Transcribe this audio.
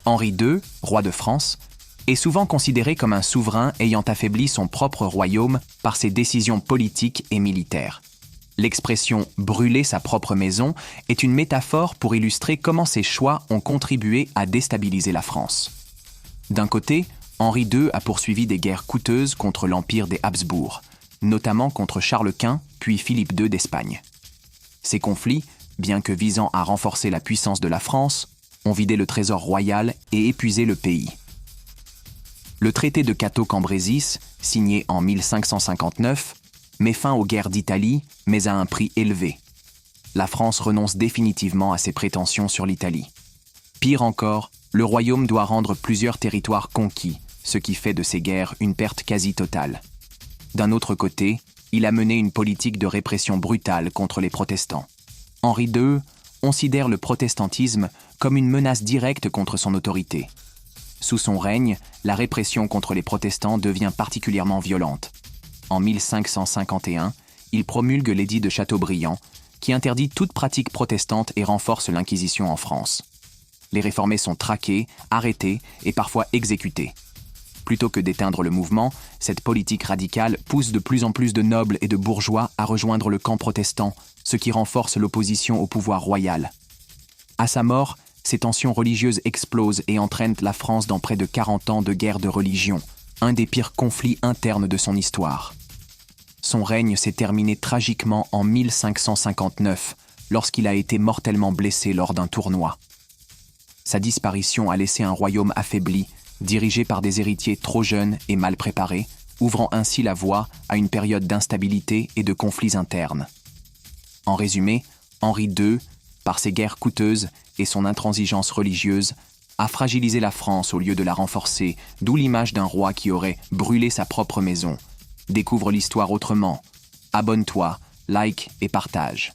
Henri II, roi de France, est souvent considéré comme un souverain ayant affaibli son propre royaume par ses décisions politiques et militaires. L'expression « brûler sa propre maison » est une métaphore pour illustrer comment ces choix ont contribué à déstabiliser la France. D'un côté, Henri II a poursuivi des guerres coûteuses contre l'empire des Habsbourg, notamment contre Charles Quint puis Philippe II d'Espagne. Ces conflits, bien que visant à renforcer la puissance de la France, ont vidé le trésor royal et épuisé le pays. Le traité de Cateau-Cambrésis, signé en 1559, met fin aux guerres d'Italie, mais à un prix élevé. La France renonce définitivement à ses prétentions sur l'Italie. Pire encore, le royaume doit rendre plusieurs territoires conquis, ce qui fait de ces guerres une perte quasi totale. D'un autre côté, il a mené une politique de répression brutale contre les protestants. Henri II considère le protestantisme comme une menace directe contre son autorité. Sous son règne, la répression contre les protestants devient particulièrement violente. En 1551, il promulgue l'édit de Chateaubriand, qui interdit toute pratique protestante et renforce l'Inquisition en France. Les réformés sont traqués, arrêtés et parfois exécutés. Plutôt que d'éteindre le mouvement, cette politique radicale pousse de plus en plus de nobles et de bourgeois à rejoindre le camp protestant, ce qui renforce l'opposition au pouvoir royal. À sa mort, ces tensions religieuses explosent et entraînent la France dans près de 40 ans de guerre de religion, un des pires conflits internes de son histoire. Son règne s'est terminé tragiquement en 1559, lorsqu'il a été mortellement blessé lors d'un tournoi. Sa disparition a laissé un royaume affaibli, dirigé par des héritiers trop jeunes et mal préparés, ouvrant ainsi la voie à une période d'instabilité et de conflits internes. En résumé, Henri II, par ses guerres coûteuses et son intransigeance religieuse, a fragilisé la France au lieu de la renforcer, d'où l'image d'un roi qui aurait brûlé sa propre maison. Découvre l'histoire autrement. Abonne-toi, like et partage.